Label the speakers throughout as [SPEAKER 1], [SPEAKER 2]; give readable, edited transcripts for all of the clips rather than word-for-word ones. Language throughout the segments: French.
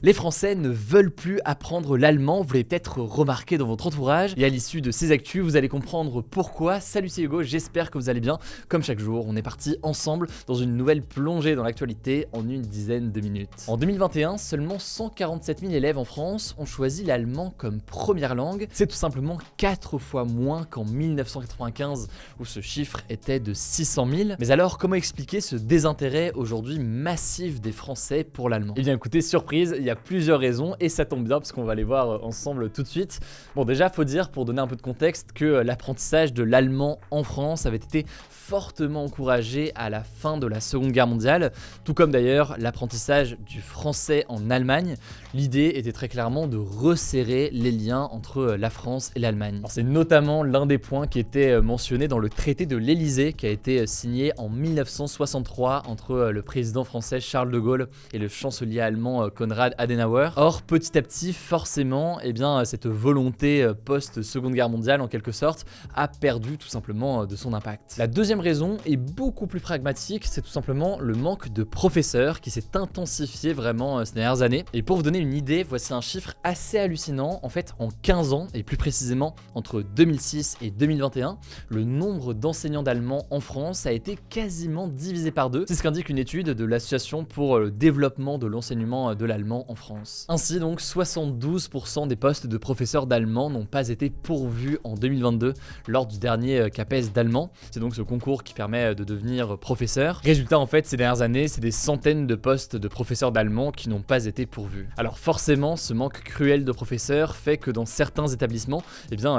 [SPEAKER 1] Les Français ne veulent plus apprendre l'allemand, vous l'avez peut-être remarqué dans votre entourage, et à l'issue de ces actus, vous allez comprendre pourquoi. Salut, c'est Hugo, j'espère que vous allez bien. Comme chaque jour, on est parti ensemble dans une nouvelle plongée dans l'actualité en une dizaine de minutes. En 2021, seulement 147 000 élèves en France ont choisi l'allemand comme première langue. C'est tout simplement 4 fois moins qu'en 1995, où ce chiffre était de 600 000. Mais alors, comment expliquer ce désintérêt aujourd'hui massif des Français pour l'allemand? Eh bien écoutez, surprise, il y a plusieurs raisons et ça tombe bien parce qu'on va les voir ensemble tout de suite. Bon, déjà faut dire, pour donner un peu de contexte, que l'apprentissage de l'allemand en France avait été fortement encouragé à la fin de la Seconde Guerre mondiale, tout comme d'ailleurs l'apprentissage du français en Allemagne. L'idée était très clairement de resserrer les liens entre la France et l'Allemagne. C'est notamment l'un des points qui était mentionné dans le traité de l'Élysée qui a été signé en 1963 entre le président français Charles de Gaulle et le chancelier allemand Konrad Adenauer. Or, petit à petit, forcément, cette volonté post-Seconde Guerre mondiale, en quelque sorte, a perdu tout simplement de son impact. La deuxième raison est beaucoup plus pragmatique, c'est tout simplement le manque de professeurs qui s'est intensifié vraiment ces dernières années. Et pour vous donner une idée, voici un chiffre assez hallucinant. En fait, en 15 ans, et plus précisément entre 2006 et 2021, le nombre d'enseignants d'allemand en France a été quasiment divisé par deux. C'est ce qu'indique une étude de l'Association pour le développement de l'enseignement de l'allemand en France. Ainsi donc, 72% des postes de professeurs d'allemand n'ont pas été pourvus en 2022 lors du dernier CAPES d'allemand. C'est donc ce concours qui permet de devenir professeur. Résultat, en fait, ces dernières années, c'est des centaines de postes de professeurs d'allemand qui n'ont pas été pourvus. Alors forcément, ce manque cruel de professeurs fait que dans certains établissements,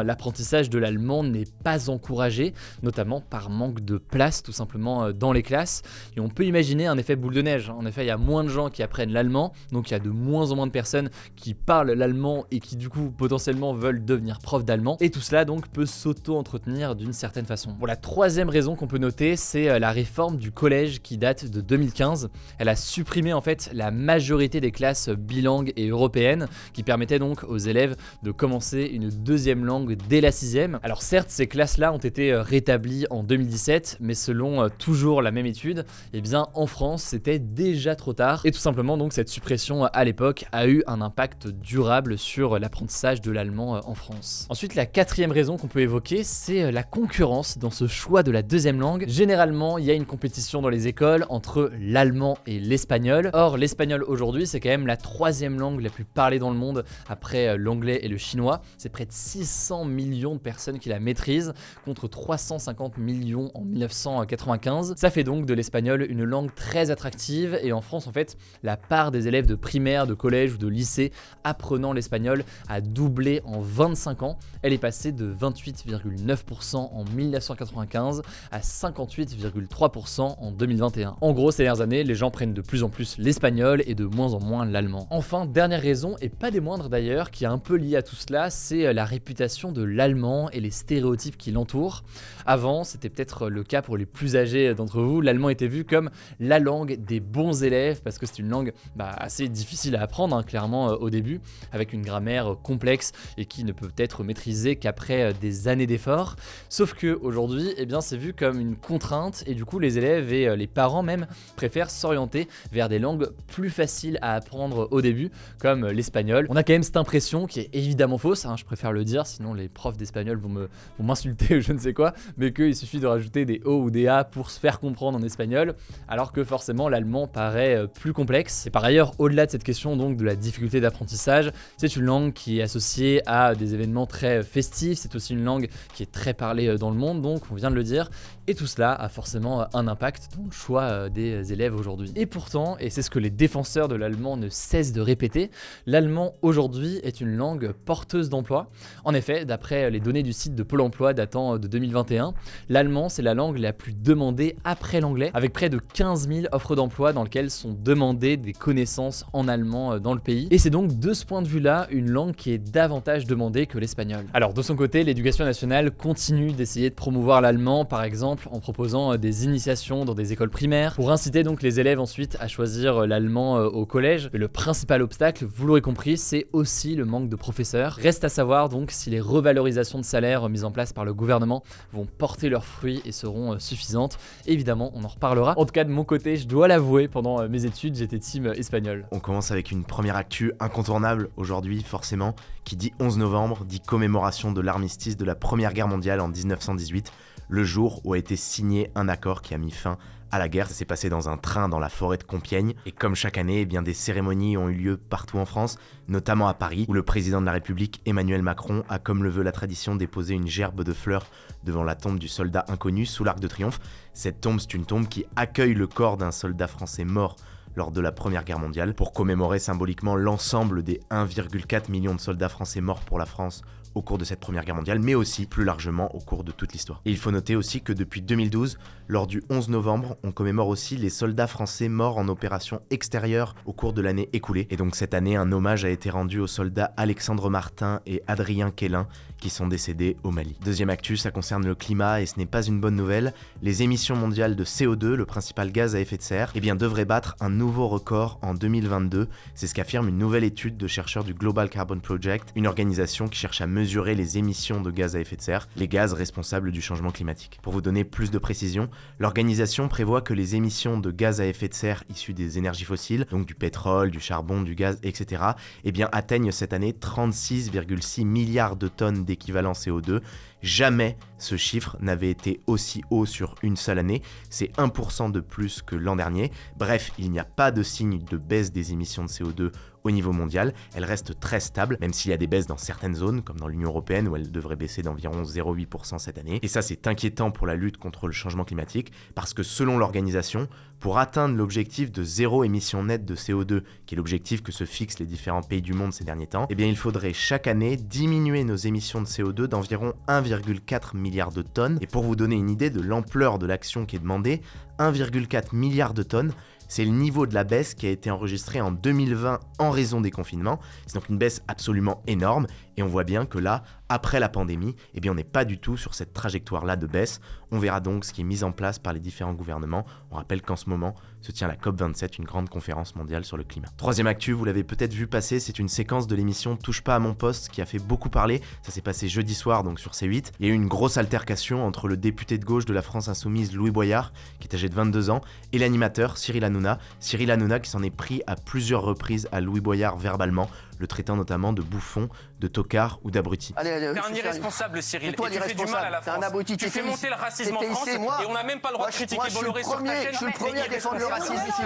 [SPEAKER 1] l'apprentissage de l'allemand n'est pas encouragé, notamment par manque de place tout simplement dans les classes. Et on peut imaginer un effet boule de neige. En effet, il y a moins de gens qui apprennent l'allemand, donc il y a de moins en moins de personnes qui parlent l'allemand et qui du coup potentiellement veulent devenir prof d'allemand. Et tout cela donc peut s'auto-entretenir d'une certaine façon. Bon, la troisième raison qu'on peut noter, c'est la réforme du collège qui date de 2015. Elle a supprimé en fait la majorité des classes bilingues et européennes qui permettaient donc aux élèves de commencer une deuxième langue dès la 6e. Alors certes, ces classes-là ont été rétablies en 2017, mais selon toujours la même étude, en France, c'était déjà trop tard. Et tout simplement donc cette suppression à l'époque a eu un impact durable sur l'apprentissage de l'allemand en France. Ensuite, la quatrième raison qu'on peut évoquer, c'est la concurrence dans ce choix de la deuxième langue. Généralement, il y a une compétition dans les écoles entre l'allemand et l'espagnol. Or, l'espagnol aujourd'hui, c'est quand même la troisième langue la plus parlée dans le monde après l'anglais et le chinois. C'est près de 600 millions de personnes qui la maîtrisent contre 350 millions en 1995. Ça fait donc de l'espagnol une langue très attractive et en France, en fait, la part des élèves de primaire, de collège ou de lycée apprenant l'espagnol a doublé en 25 ans. Elle est passée de 28,9% en 1995 à 58,3% en 2021. En gros, ces dernières années, les gens prennent de plus en plus l'espagnol et de moins en moins l'allemand. Enfin, dernière raison, et pas des moindres d'ailleurs, qui est un peu liée à tout cela, c'est la réputation de l'allemand et les stéréotypes qui l'entourent. Avant, c'était peut-être le cas pour les plus âgés d'entre vous, l'allemand était vu comme la langue des bons élèves parce que c'est une langue assez difficile à apprendre, clairement au début, avec une grammaire complexe et qui ne peut être maîtrisée qu'après des années d'efforts. Sauf que aujourd'hui, c'est vu comme une contrainte et du coup les élèves et les parents même préfèrent s'orienter vers des langues plus faciles à apprendre au début, comme l'espagnol. On a quand même cette impression qui est évidemment fausse, je préfère le dire, sinon les profs d'espagnol vont m'insulter ou je ne sais quoi, mais qu'il suffit de rajouter des O ou des A pour se faire comprendre en espagnol, alors que forcément l'allemand paraît plus complexe. Et par ailleurs, au-delà de cette question donc de la difficulté d'apprentissage, c'est une langue qui est associée à des événements très festifs, c'est aussi une langue qui est très parlée dans le monde, donc on vient de le dire, et tout cela a forcément un impact dans le choix des élèves aujourd'hui. Et pourtant, et c'est ce que les défenseurs de l'allemand ne cessent de répéter, l'allemand aujourd'hui est une langue porteuse d'emploi. En effet, d'après les données du site de Pôle emploi datant de 2021, l'allemand c'est la langue la plus demandée après l'anglais, avec près de 15 000 offres d'emploi dans lesquelles sont demandées des connaissances en allemand dans le pays. Et c'est donc de ce point de vue-là une langue qui est davantage demandée que l'espagnol. Alors de son côté, l'éducation nationale continue d'essayer de promouvoir l'allemand, par exemple exemple en proposant des initiations dans des écoles primaires, pour inciter donc les élèves ensuite à choisir l'allemand au collège. Mais le principal obstacle, vous l'aurez compris, c'est aussi le manque de professeurs. Reste à savoir donc si les revalorisations de salaire mises en place par le gouvernement vont porter leurs fruits et seront suffisantes. Évidemment, on en reparlera. En tout cas, de mon côté, je dois l'avouer, pendant mes études, j'étais team espagnol.
[SPEAKER 2] On commence avec une première actu incontournable aujourd'hui, forcément, qui dit 11 novembre, dit commémoration de l'armistice de la Première Guerre mondiale en 1918, le jour où a été signé un accord qui a mis fin à la guerre. Ça s'est passé dans un train dans la forêt de Compiègne. Et comme chaque année, eh bien, des cérémonies ont eu lieu partout en France, notamment à Paris, où le président de la République, Emmanuel Macron, a, comme le veut la tradition, déposé une gerbe de fleurs devant la tombe du soldat inconnu sous l'Arc de Triomphe. Cette tombe, c'est une tombe qui accueille le corps d'un soldat français mort lors de la Première Guerre mondiale, pour commémorer symboliquement l'ensemble des 1,4 million de soldats français morts pour la France au cours de cette Première Guerre mondiale, mais aussi plus largement au cours de toute l'histoire. Et il faut noter aussi que depuis 2012, lors du 11 novembre, on commémore aussi les soldats français morts en opération extérieure au cours de l'année écoulée. Et donc cette année, un hommage a été rendu aux soldats Alexandre Martin et Adrien Quélin qui sont décédés au Mali. Deuxième actu, ça concerne le climat et ce n'est pas une bonne nouvelle. Les émissions mondiales de CO2, le principal gaz à effet de serre, eh bien devraient battre un nouveau record en 2022. C'est ce qu'affirme une nouvelle étude de chercheurs du Global Carbon Project, une organisation qui cherche à mesurer les émissions de gaz à effet de serre, les gaz responsables du changement climatique. Pour vous donner plus de précision, l'organisation prévoit que les émissions de gaz à effet de serre issues des énergies fossiles, donc du pétrole, du charbon, du gaz, etc., eh bien atteignent cette année 36,6 milliards de tonnes d'équivalent CO2. Jamais ce chiffre n'avait été aussi haut sur une seule année, c'est 1% de plus que l'an dernier. Bref, il n'y a pas de signe de baisse des émissions de CO2 au niveau mondial, elles restent très stables, même s'il y a des baisses dans certaines zones, comme dans l'Union Européenne, où elles devraient baisser d'environ 0,8% cette année. Et ça, c'est inquiétant pour la lutte contre le changement climatique, parce que selon l'organisation, pour atteindre l'objectif de zéro émission nette de CO2, qui est l'objectif que se fixent les différents pays du monde ces derniers temps, eh bien il faudrait chaque année diminuer nos émissions de CO2 d'environ 1,4 milliard de tonnes. Et pour vous donner une idée de l'ampleur de l'action qui est demandée, 1,4 milliard de tonnes, c'est le niveau de la baisse qui a été enregistré en 2020 en raison des confinements. C'est donc une baisse absolument énorme et on voit bien que là, après la pandémie, eh bien on n'est pas du tout sur cette trajectoire-là de baisse. On verra donc ce qui est mis en place par les différents gouvernements. On rappelle qu'en ce moment se tient la COP27, une grande conférence mondiale sur le climat. Troisième actu, vous l'avez peut-être vu passer, c'est une séquence de l'émission Touche pas à mon poste qui a fait beaucoup parler. Ça s'est passé jeudi soir donc sur C8. Il y a eu une grosse altercation entre le député de gauche de la France Insoumise Louis Boyard, qui est âgé de 22 ans, et l'animateur Cyril Hanouna. Cyril Hanouna qui s'en est pris à plusieurs reprises à Louis Boyard verbalement, le traitant notamment de bouffon, de tocard ou d'abruti.
[SPEAKER 3] T'es un irresponsable, Cyril, et tu fais du mal à la France. Tu fais monter le racisme en France et on n'a même pas le droit de critiquer Bolloré sur ta chaîne.
[SPEAKER 4] Je suis le premier à défendre le racisme ici.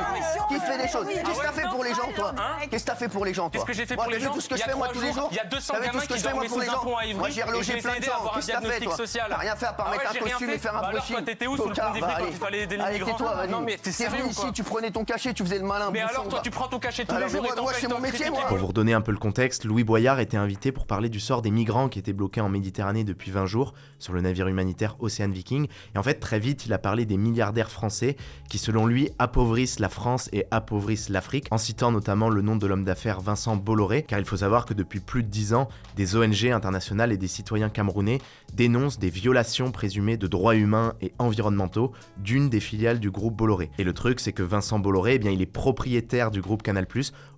[SPEAKER 4] Qui fait des choses? Qu'est-ce que t'as fait pour les gens, toi? Qu'est-ce que t'as fait pour les gens, toi?
[SPEAKER 3] Qu'est-ce que j'ai fait pour les gens?
[SPEAKER 4] Tout ce que je fais moi tous les jours.
[SPEAKER 3] Il y a 200 gamins qui dormaient sous un pont à Ivry.
[SPEAKER 4] Moi j'ai relogé plein de gens. Qu'est-ce que t'as fait, toi? T'as rien fait à part mettre un costume et faire un brushing.
[SPEAKER 3] Alors toi, t'étais où sur le pont d'Ivry quand il fallait aider les migrants?
[SPEAKER 4] Tais-toi, vas-y.
[SPEAKER 3] Non mais t'es sérieux ou quoi?
[SPEAKER 4] Ici, tu prenais ton cachet, tu faisais le malin.
[SPEAKER 3] Mais alors toi, tu prends ton cachet tous les jours et
[SPEAKER 4] moi, c'est mon métier, moi.
[SPEAKER 2] Pour vous redonner un peu le contexte, Louis Boyard était invité pour parler du sort des migrants qui étaient bloqués en Méditerranée depuis 20 jours sur le navire humanitaire Océan Viking. Et en fait, très vite, il a parlé des milliardaires français qui, selon lui, appauvrissent la France et appauvrissent l'Afrique, en citant notamment le nom de l'homme d'affaires Vincent Bolloré, car il faut savoir que depuis plus de 10 ans, des ONG internationales et des citoyens camerounais dénoncent des violations présumées de droits humains et environnementaux d'une des filiales du groupe Bolloré. Et le truc, c'est que Vincent Bolloré, eh bien, il est propriétaire du groupe Canal+,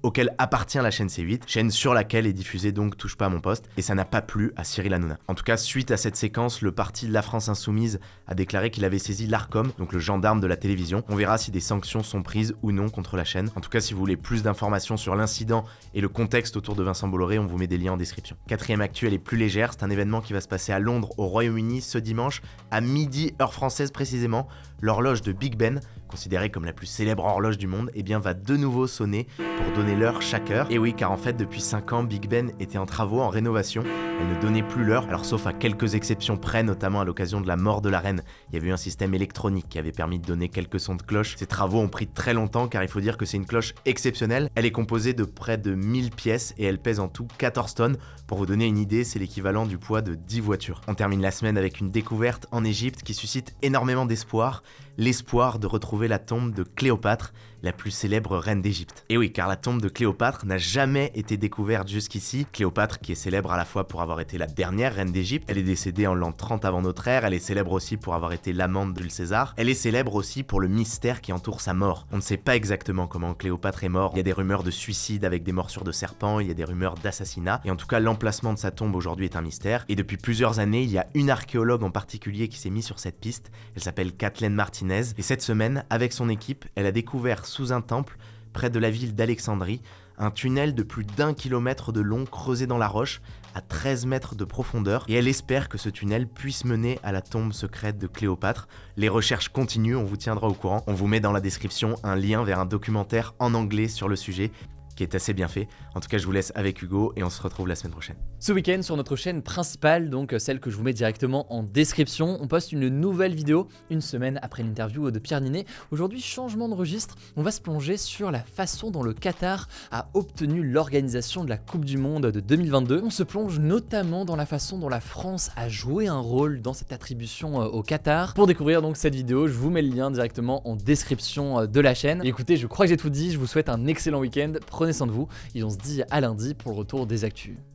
[SPEAKER 2] auquel appartient la chaîne C8, chaîne sur laquelle est diffusée donc Touche pas à mon poste, et ça n'a pas plu à Cyril Hanouna. En tout cas, suite à cette séquence, le parti de la France Insoumise a déclaré qu'il avait saisi l'Arcom, donc le gendarme de la télévision. On verra si des sanctions sont prises ou non contre la chaîne. En tout cas, si vous voulez plus d'informations sur l'incident et le contexte autour de Vincent Bolloré, on vous met des liens en description. Quatrième actu, elle est plus légère, c'est un événement qui va se passer à Londres, au Royaume-Uni, ce dimanche, à midi, heure française précisément. L'horloge de Big Ben, considérée comme la plus célèbre horloge du monde, eh bien va de nouveau sonner pour donner l'heure chaque heure. Et oui, car en fait, depuis 5 ans, Big Ben était en travaux, en rénovation. Elle ne donnait plus l'heure, alors sauf à quelques exceptions près, notamment à l'occasion de la mort de la reine. Il y avait eu un système électronique qui avait permis de donner quelques sons de cloche. Ces travaux ont pris très longtemps, car il faut dire que c'est une cloche exceptionnelle. Elle est composée de près de 1000 pièces et elle pèse en tout 14 tonnes. Pour vous donner une idée, c'est l'équivalent du poids de 10 voitures. On termine la semaine avec une découverte en Égypte qui suscite énormément d'espoir. l'espoir de retrouver la tombe de Cléopâtre, la plus célèbre reine d'Égypte. Et oui, car la tombe de Cléopâtre n'a jamais été découverte jusqu'ici. Cléopâtre qui est célèbre à la fois pour avoir été la dernière reine d'Égypte, elle est décédée en l'an 30 avant notre ère, elle est célèbre aussi pour avoir été l'amante de Jules César, elle est célèbre aussi pour le mystère qui entoure sa mort. On ne sait pas exactement comment Cléopâtre est morte, il y a des rumeurs de suicide avec des morsures de serpents, il y a des rumeurs d'assassinat, et en tout cas l'emplacement de sa tombe aujourd'hui est un mystère. Et depuis plusieurs années, il y a une archéologue en particulier qui s'est mise sur cette piste, elle s'appelle Kathleen Martinez, et cette semaine, avec son équipe, elle a découvert sous un temple, près de la ville d'Alexandrie, un tunnel de plus d'1 kilomètre de long creusé dans la roche, à 13 mètres de profondeur, et elle espère que ce tunnel puisse mener à la tombe secrète de Cléopâtre. Les recherches continuent, on vous tiendra au courant. On vous met dans la description un lien vers un documentaire en anglais sur le sujet, qui est assez bien fait. En tout cas, je vous laisse avec Hugo et on se retrouve la semaine prochaine.
[SPEAKER 1] Ce week-end, sur notre chaîne principale, donc celle que je vous mets directement en description, on poste une nouvelle vidéo, une semaine après l'interview de Pierre Niney. Aujourd'hui, changement de registre, on va se plonger sur la façon dont le Qatar a obtenu l'organisation de la Coupe du Monde de 2022. On se plonge notamment dans la façon dont la France a joué un rôle dans cette attribution au Qatar. Pour découvrir donc cette vidéo, je vous mets le lien directement en description de la chaîne. Et écoutez, je crois que j'ai tout dit, je vous souhaite un excellent week-end. Prenez soin de vous et on se dit à lundi pour le retour des actus.